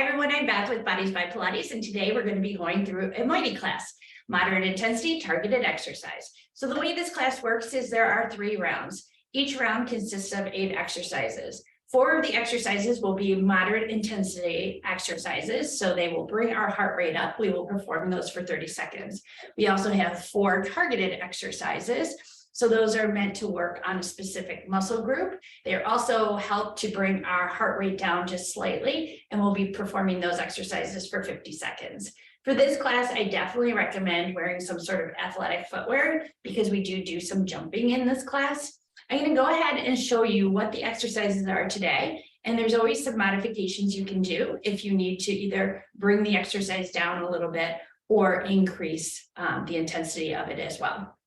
Hi everyone, I'm Beth with Bodies by Pilates, and today we're going to be going through a Mite class, moderate intensity targeted exercise. So the way this class works is there are 3 rounds. Each round consists of 8 exercises. 4 of the exercises will be moderate intensity exercises, so they will bring our heart rate up. We will perform those for 30 seconds. We also have 4 targeted exercises. So those are meant to work on a specific muscle group. They also help to bring our heart rate down just slightly, and we'll be performing those exercises for 50 seconds. For this class, I definitely recommend wearing some sort of athletic footwear because we do some jumping in this class. I'm going to go ahead and show you what the exercises are today. And there's always some modifications you can do if you need to either bring the exercise down a little bit or increase the intensity of it as well.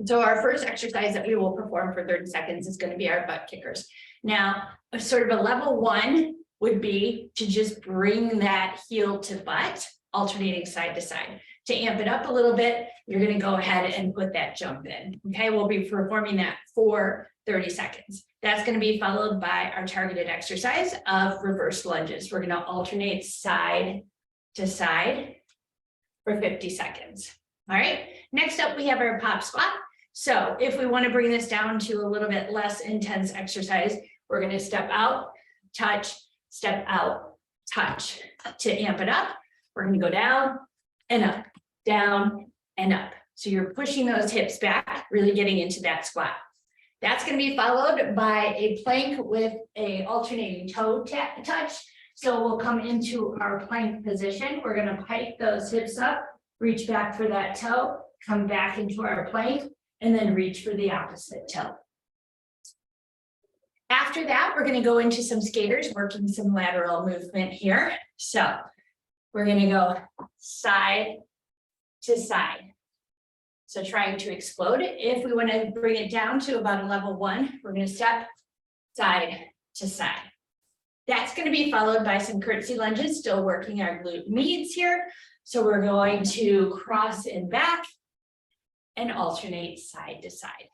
So our first exercise that we will perform for 30 seconds is going to be our butt kickers. Now, a sort of a level 1 would be to just bring that heel to butt, alternating side to side. To amp it up a little bit, you're going to go ahead and put that jump in. Okay, we'll be performing that for 30 seconds. That's going to be followed by our targeted exercise of reverse lunges. We're going to alternate side to side for 50 seconds. All right, next up we have our pop squat. So if we want to bring this down to a little bit less intense exercise, we're going to step out, touch, step out, touch. To amp it up, we're going to go down and up, down and up. So you're pushing those hips back, really getting into that squat. That's going to be followed by a plank with a alternating toe touch. So we'll come into our plank position. We're going to pike those hips up, reach back for that toe, come back into our plank, and then reach for the opposite toe. After that, we're going to go into some skaters, working some lateral movement here. So we're going to go side to side. So trying to explode it. If we want to bring it down to about a level 1, we're going to step side to side. That's going to be followed by some curtsy lunges, still working our glute medius here. So we're going to cross and back and alternate side to side.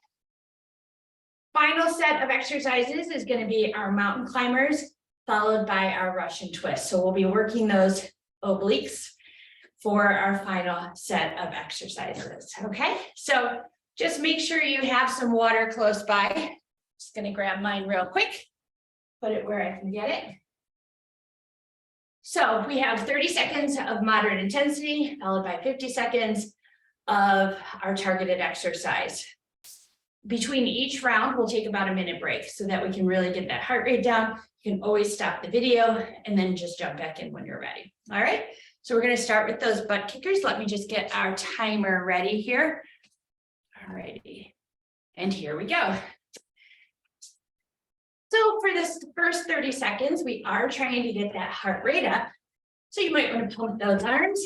Final set of exercises is going to be our mountain climbers, followed by our Russian twist. So we'll be working those obliques for our final set of exercises. Okay, so just make sure you have some water close by. Just going to grab mine real quick, put it where I can get it. So we have 30 seconds of moderate intensity, followed by 50 seconds of our targeted exercise. Between each round, we'll take about a minute break so that we can really get that heart rate down. You can always stop the video and then just jump back in when you're ready. All right, so we're going to start with those butt kickers. Let me just get our timer ready here. All righty, and here we go. So for this first 30 seconds, we are trying to get that heart rate up. So you might want to pump those arms.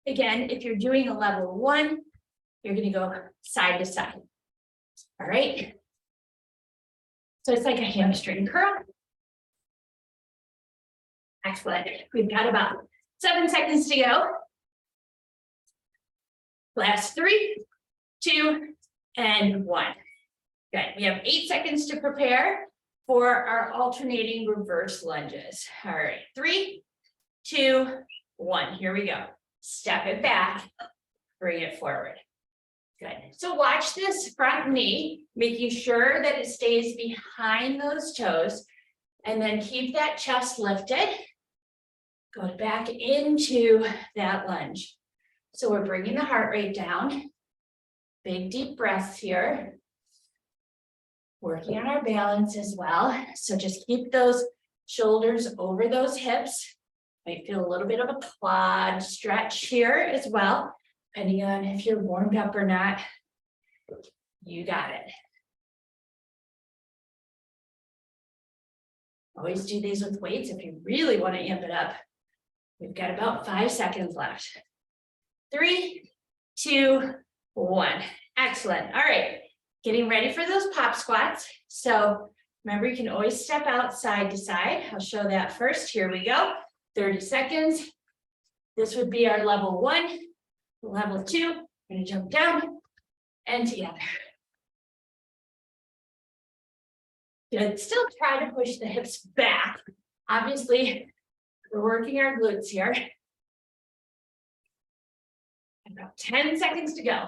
Again, if you're doing a level 1, you're going to go side to side. All right. So it's like a hamstring curl. Excellent. We've got about 7 seconds to go. Last 3, 2, and 1. Good. We have 8 seconds to prepare for our alternating reverse lunges. All right. 3, 2, 1. Here we go. Step it back, bring it forward. Good. So watch this front knee, making sure that it stays behind those toes, and then keep that chest lifted. Go back into that lunge. So we're bringing the heart rate down. Big deep breaths here. Working on our balance as well. So just keep those shoulders over those hips. Might feel a little bit of a quad stretch here as well, depending on if you're warmed up or not. You got it. Always do these with weights if you really want to amp it up. We've got about 5 seconds left. 3, 2, 1. Excellent. All right. Getting ready for those pop squats. So remember, you can always step out side to side. I'll show that first. Here we go. 30 seconds. This would be our level 1. Level 2, we're going to jump down and together. Good. Still try to push the hips back. Obviously, We're working our glutes here. About 10 seconds to go.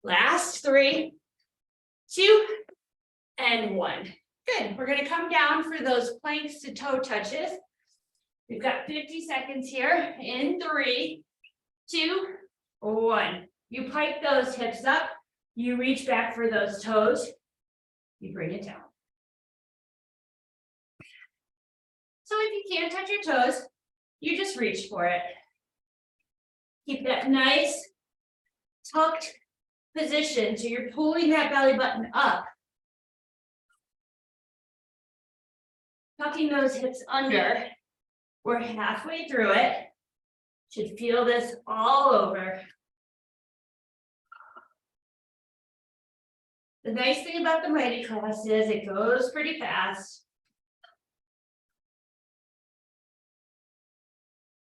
Last 3, 2, and 1. Good. We're going to come down for those planks to toe touches. We've got 50 seconds here in 3, 2, 1. You pike those hips up. You reach back for those toes. You bring it down. So if you can't touch your toes, you just reach for it. Keep that nice tucked position so you're pulling that belly button up. Tucking those hips under. We're halfway through it. Should feel this all over. The nice thing about the Mite class is it goes pretty fast.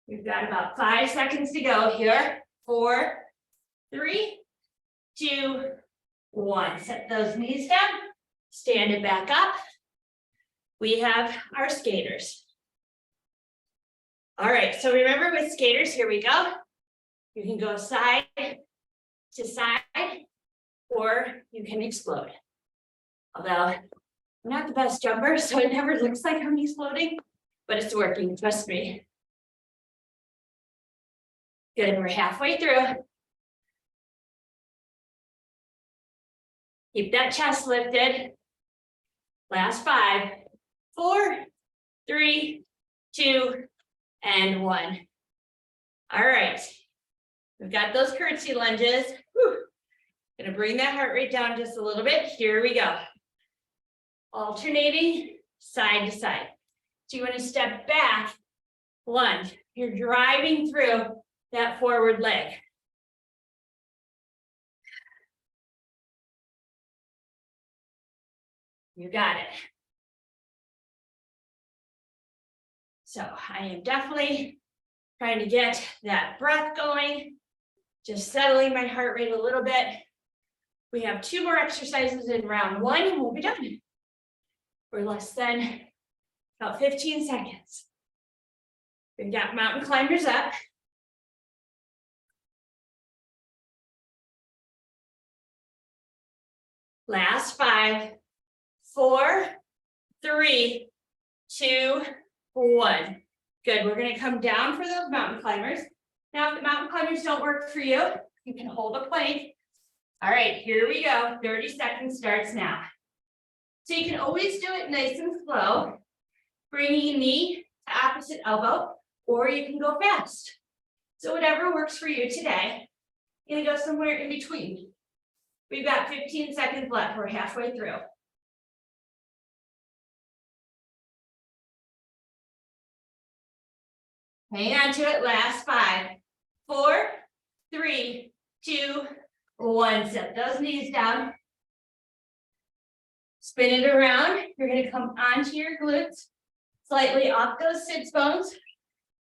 We've got about 5 seconds to go here. 4, 3, 2, 1. Set those knees down. Stand it back up. We have our skaters. All right, so remember with skaters, here we go. You can go side to side, or you can explode. Although I'm not the best jumper, so it never looks like I'm exploding, but it's working, trust me. Good, we're halfway through. Keep that chest lifted. Last 5, 4, 3, 2, and 1. All right, we've got those curtsy lunges. Whew. Gonna bring that heart rate down just a little bit. Here we go. Alternating side to side. So you want to step back, lunge. You're driving through that forward leg. You got it. So I am definitely trying to get that breath going, just settling my heart rate a little bit. We have 2 more exercises in round 1 and we'll be done. We're less than about 15 seconds. We've got mountain climbers up. Last 5, 4, 3, 2, 1. Good, we're gonna come down for those mountain climbers. Now, if the mountain climbers don't work for you, you can hold a plank. All right, here we go. 30 seconds starts now. So you can always do it nice and slow, bringing knee to opposite elbow, or you can go fast. So whatever works for you today, you're gonna go somewhere in between. We've got 15 seconds left. We're halfway through. Hang on to it. Last 5, 4, 3, 2, 1. Set those knees down. Spin it around. You're going to come onto your glutes, slightly off those sits bones.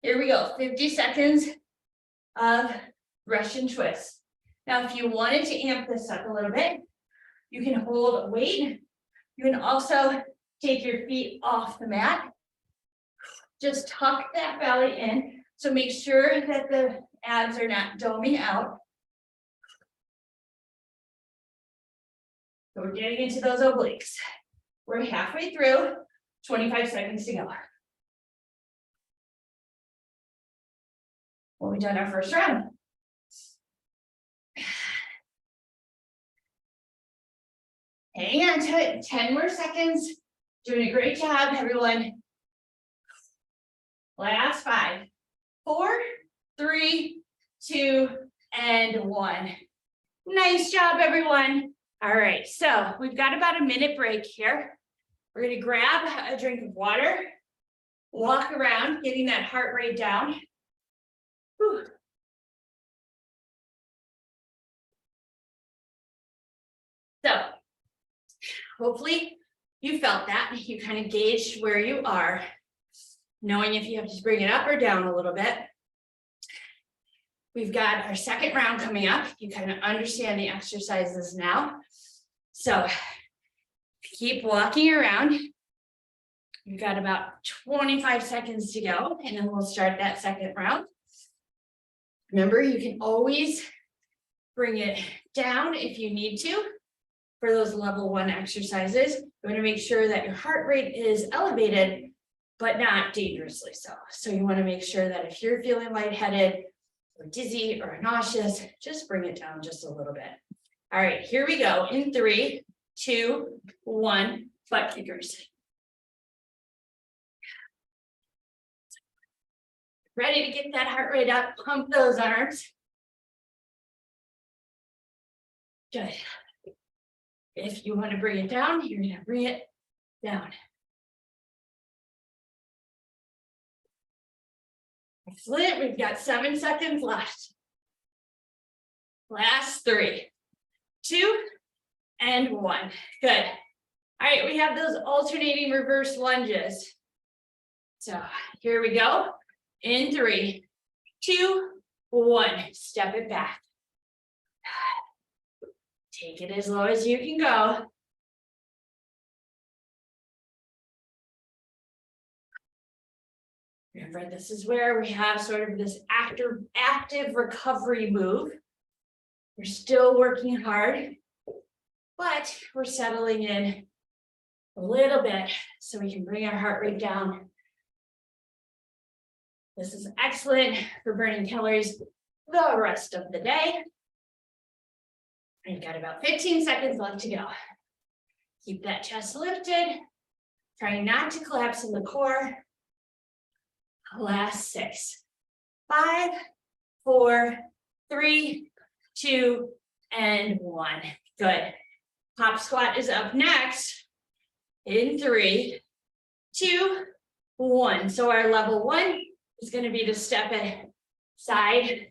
Here we go. 50 seconds of Russian twist. Now, if you wanted to amp this up a little bit, you can hold a weight. You can also take your feet off the mat. Just tuck that belly in. So make sure that the abs are not doming out. So we're getting into those obliques. We're halfway through, 25 seconds to go. Well, we've done our first round. Hang on to it, 10 more seconds. Doing a great job, everyone. Last 5, 4, 3, 2, and 1. Nice job, everyone. All right, so we've got about a minute break here. We're gonna grab a drink of water, walk around, getting that heart rate down. Whew. So hopefully you felt that, you kind of gauged where you are, knowing if you have to bring it up or down a little bit. We've got our second round coming up. You kind of understand the exercises now. So Keep walking around. We've got about 25 seconds to go, and then we'll start that second round. Remember, you can always bring it down if you need to for those level 1 exercises. You want to make sure that your heart rate is elevated, but not dangerously so. So you want to make sure that if you're feeling lightheaded or dizzy or nauseous, just bring it down just a little bit. All right, here we go. In 3, 2, 1, butt kickers. Ready to get that heart rate up, pump those arms. Good. If you want to bring it down, you're going to bring it down. Excellent. We've got 7 seconds left. Last 3, 2, and 1. Good. All right, we have those alternating reverse lunges. So here we go. In 3, 2, 1. Step it back. Take it as low as you can go. Remember, this is where we have sort of this active recovery move. We're still working hard, but we're settling in a little bit so we can bring our heart rate down. This is excellent for burning calories the rest of the day. We've got about 15 seconds left to go. Keep that chest lifted. Try not to collapse in the core. Last 6, 5, 4, 3, 2, and 1. Good. Pop squat is up next. In 3, 2, 1. So our level 1 is going to be to step it side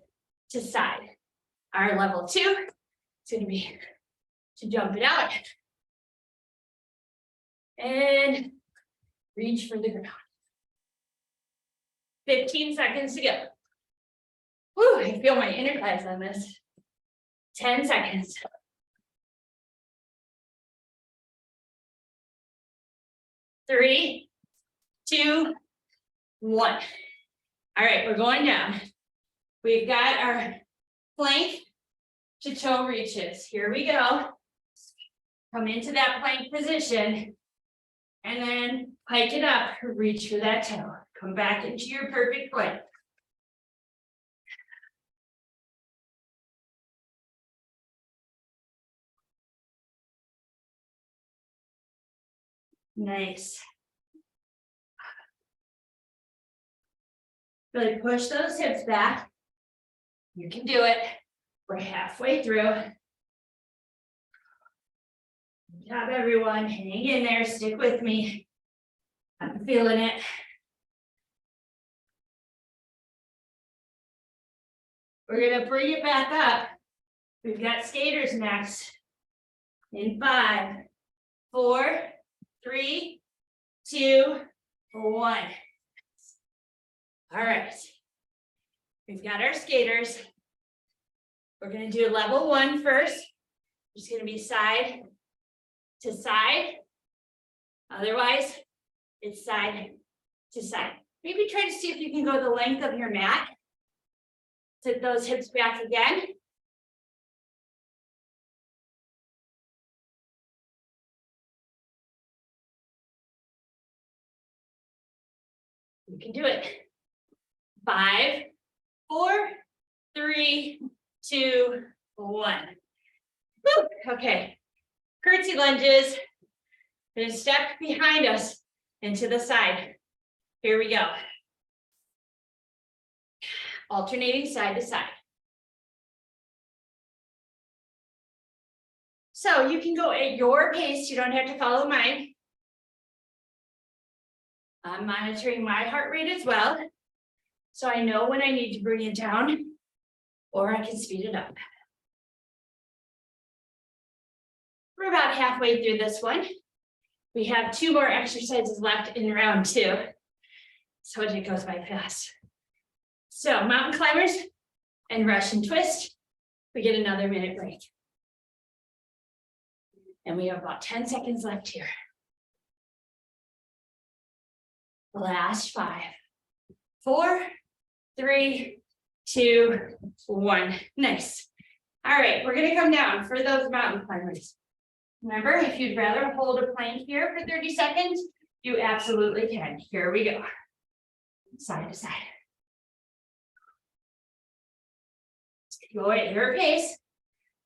to side. Our level 2 is going to be to jump it out and reach for the ground. 15 seconds to go. Whew, I feel my inner thighs on this. 10 seconds. 3, 2, 1. All right, we're going down. We've got our plank to toe reaches. Here we go. Come into that plank position and then pike it up, reach for that toe. Come back into your perfect plank. Nice. Really push those hips back. You can do it. We're halfway through. Good job, everyone. Hang in there. Stick with me. I'm feeling it. We're going to bring it back up. We've got skaters next. In 5, 4, 3, 2, 1. All right. We've got our skaters. We're going to do level 1 first. It's going to be side to side. Otherwise, it's side to side. Maybe try to see if you can go the length of your mat. Sit those hips back again. You can do it. 5, 4, 3, 2, 1. Woo. Okay. Curtsy lunges. Then step behind us into the side. Here we go. Alternating side to side. So you can go at your pace. You don't have to follow mine. I'm monitoring my heart rate as well. So I know when I need to bring it down or I can speed it up. We're about halfway through this one. We have 2 more exercises left in round 2. So it goes by fast. So mountain climbers and Russian twist. We get another minute break. And we have about 10 seconds left here. Last 5, 4, 3, 2, 1. Nice. All right, we're gonna come down for those mountain climbers. Remember, if you'd rather hold a plank here for 30 seconds, you absolutely can. Here we go. Side to side. Go at your pace.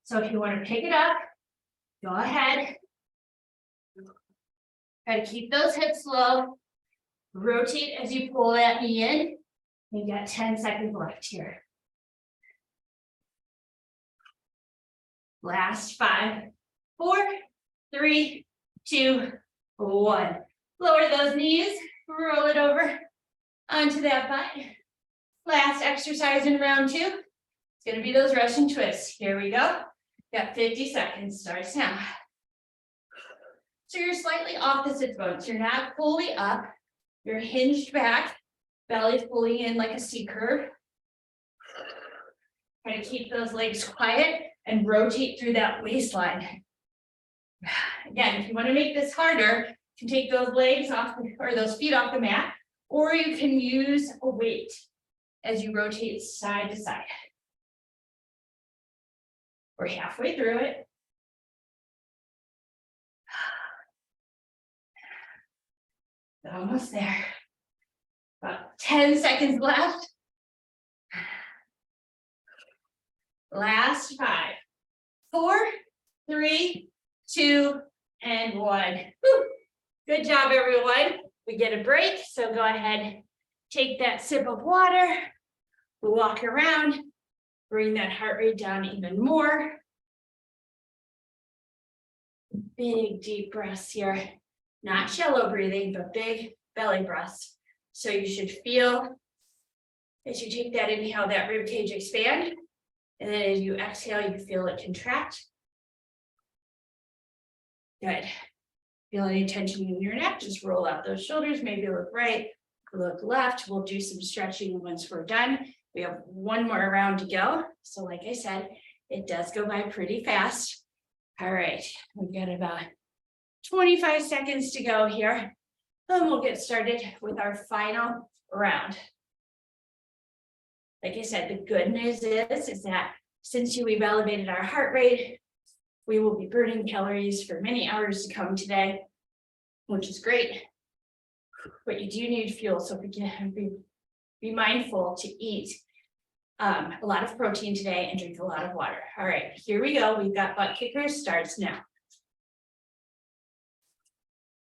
So if you want to pick it up, go ahead. Try to keep those hips low. Rotate as you pull that knee in. You got 10 seconds left here. Last 5, 4, 3, 2, 1. Lower those knees, roll it over onto that butt. Last exercise in round 2. It's going to be those Russian twists. Here we go. Got 50 seconds. Starts now. So you're slightly opposite bones. You're not fully up. You're hinged back. Belly pulling in like a C curve. Try to keep those legs quiet and rotate through that waistline. Again, if you want to make this harder, you can take those legs off or those feet off the mat, or you can use a weight as you rotate side to side. We're halfway through it. Almost there. About 10 seconds left. Last 5, 4, 3, 2, and 1. Whew. Good job, everyone. We get a break, so go ahead, take that sip of water, walk around, bring that heart rate down even more. Big deep breaths here, not shallow breathing, but big belly breaths. So you should feel as you take that inhale, that rib cage expand. And then as you exhale, you feel it contract. Good. Feel any tension in your neck, just roll out those shoulders, maybe look right, look left. We'll do some stretching once we're done. We have one more round to go. So like I said, it does go by pretty fast. All right, we've got about 25 seconds to go here. Then we'll get started with our final round. Like I said, the good news is that since we've elevated our heart rate, we will be burning calories for many hours to come today, which is great. But you do need fuel, so be mindful to eat a lot of protein today and drink a lot of water. All right, here we go. We've got butt kickers, starts now.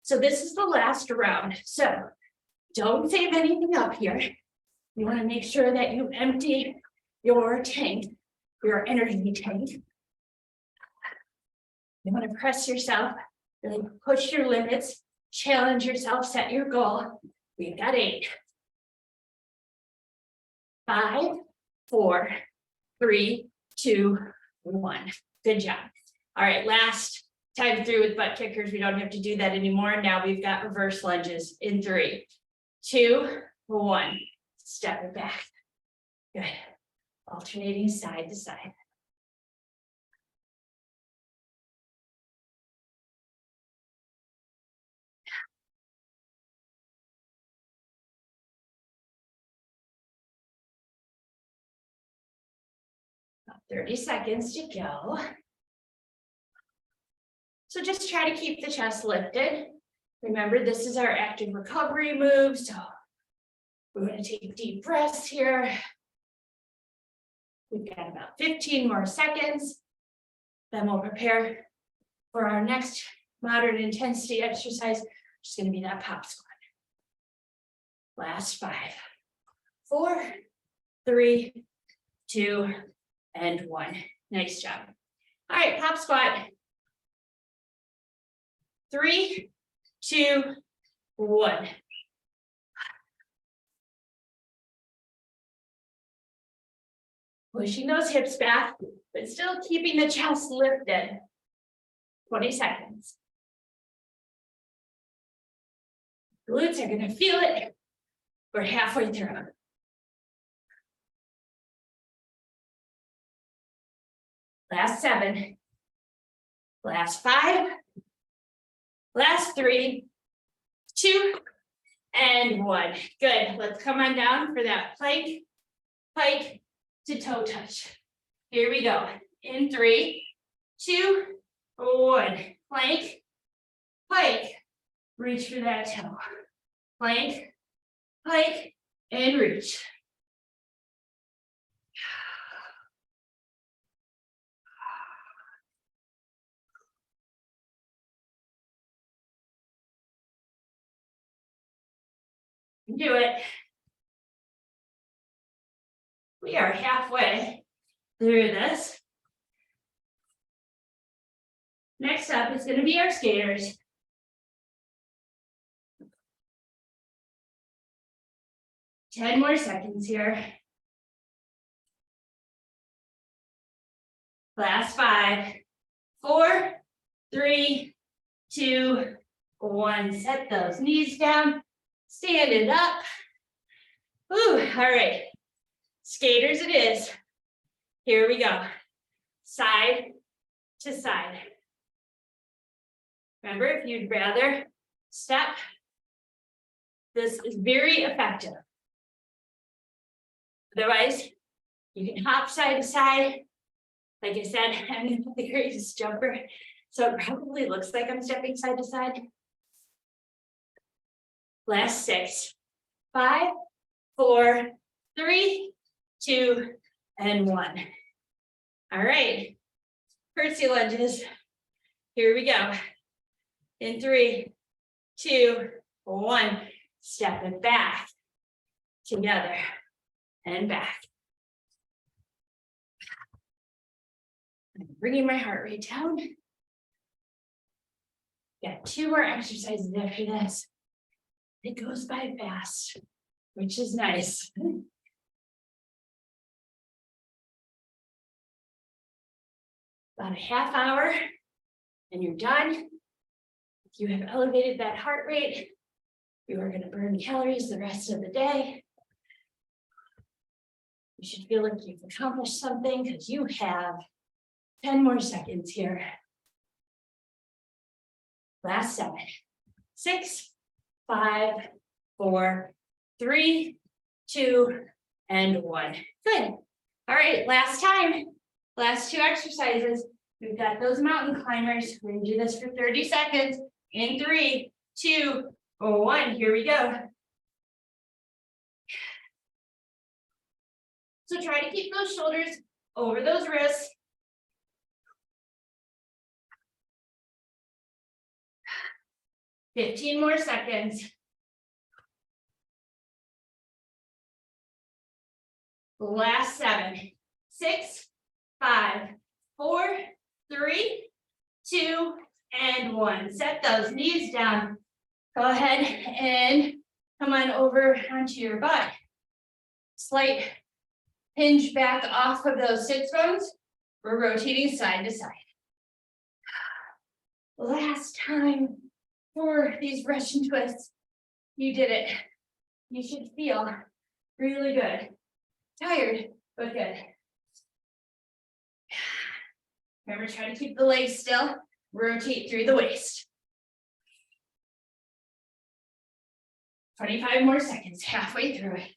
So this is the last round. So don't save anything up here. You want to make sure that you empty your tank, your energy tank. You want to press yourself, really push your limits, challenge yourself, set your goal. We've got 8, 5, 4, 3, 2, 1. Good job. All right, last time through with butt kickers. We don't have to do that anymore. Now we've got reverse lunges in 3, 2, 1. Step it back. Good. Alternating side to side. About 30 seconds to go. So just try to keep the chest lifted. Remember, this is our active recovery move. So we're going to take deep breaths here. We've got about 15 more seconds. Then we'll prepare for our next moderate intensity exercise, which is going to be that pop squat. Last 5, 4, 3, 2, and 1. Nice job. All right, pop squat. 3, 2, 1. Pushing those hips back, but still keeping the chest lifted. 20 seconds. Glutes are going to feel it. We're halfway through. Last 7, Last 5. Last 3, 2, and 1. Good. Let's come on down for that plank, pike to toe touch. Here we go. In 3, 2, 1. Plank, pike. Reach for that toe. Plank, pike, and reach. Do it. We are halfway through this. Next up is going to be our skaters. Ten more seconds here. Last 5, 4, 3, 2, 1. Set those knees down. Stand it up. Ooh, all right. Skaters it is. Here we go. Side to side. Remember, if you'd rather step, this is very effective. Otherwise, you can hop side to side. Like I said, I'm not the greatest jumper, so it probably looks like I'm stepping side to side. Last 6, 5, 4, 3, 2, and 1. All right, curtsy lunges. Here we go. In 3, 2, 1. Step it back, together, and back. I'm bringing my heart rate down. Got 2 more exercises after this. It goes by fast, which is nice. About a half hour, and you're done. If you have elevated that heart rate, you are going to burn calories the rest of the day. You should feel like you've accomplished something because you have 10 more seconds here. Last 7, 6, 5, 4, 3, 2, and 1. Good. All right, last time. Last 2 exercises. We've got those mountain climbers. We're going to do this for 30 seconds. In 3, 2, 1. Here we go. So try to keep those shoulders over those wrists. $15 more seconds. Last 7, 6, 5, 4, 3, 2, and 1. Set those knees down. Go ahead and come on over onto your butt. Slight hinge back off of those sits bones. We're rotating side to side. Last time for these Russian twists. You did it. You should feel really good. Tired, but good. Remember, try to keep the legs still. Rotate through the waist. 25 more seconds, halfway through it.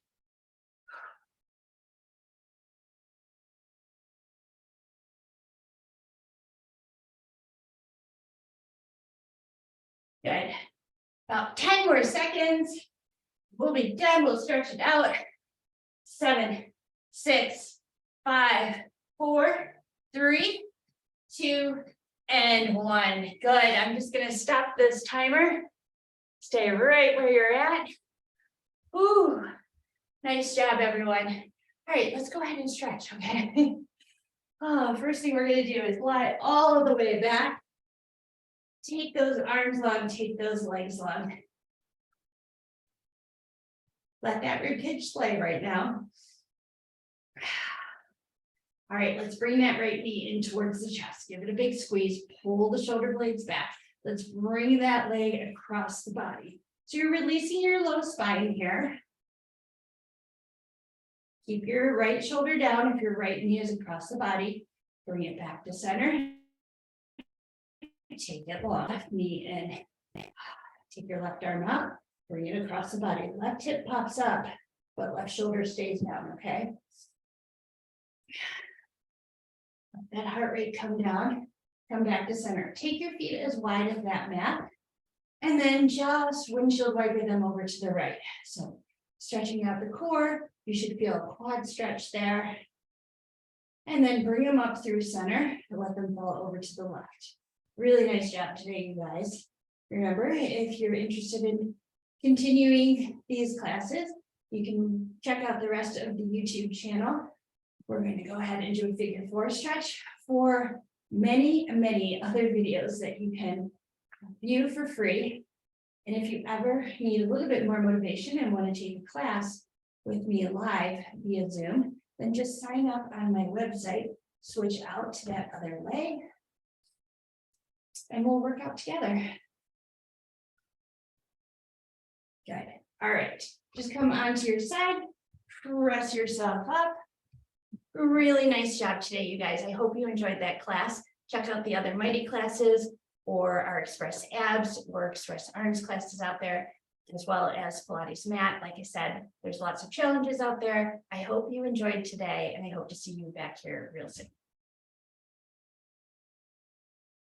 Good. About 10 more seconds. We'll be done. We'll stretch it out. 7, 6, 5, 4, 3, 2, and 1. Good. I'm just going to stop this timer. Stay right where you're at. Ooh, nice job, everyone. All right, let's go ahead and stretch, okay? First thing we're going to do is lie all the way back. Take those arms long, take those legs long. Let that ribcage slay right now. All right, let's bring that right knee in towards the chest. Give it a big squeeze, pull the shoulder blades back. Let's bring that leg across the body. So you're releasing your low spine here. Keep your right shoulder down if your right knee is across the body. Bring it back to center. take it off, knee in. Take your left arm up, bring it across the body. Left hip pops up, but left shoulder stays down, okay? Let that heart rate come down, come back to center. Take your feet as wide as that mat, and then just windshield wiper them over to the right. So stretching out the core, you should feel a quad stretch there. And then bring them up through center and let them fall over to the left. Really nice job today, you guys. Remember, if you're interested in continuing these classes, you can check out the rest of the YouTube channel. We're going to go ahead and do a figure 4 stretch for many other videos that you can view for free. And if you ever need a little bit more motivation and want to take a class with me live via Zoom, then just sign up on my website, switch out to that other leg, and we'll work out together. Good. All right. Just come onto your side, press yourself up. Really nice job today, you guys. I hope you enjoyed that class. Check out the other Mite classes or our Express Abs or Express Arms classes out there, as well as Pilates mat. Like I said, there's lots of challenges out there. I hope you enjoyed today, and I hope to see you back here real soon.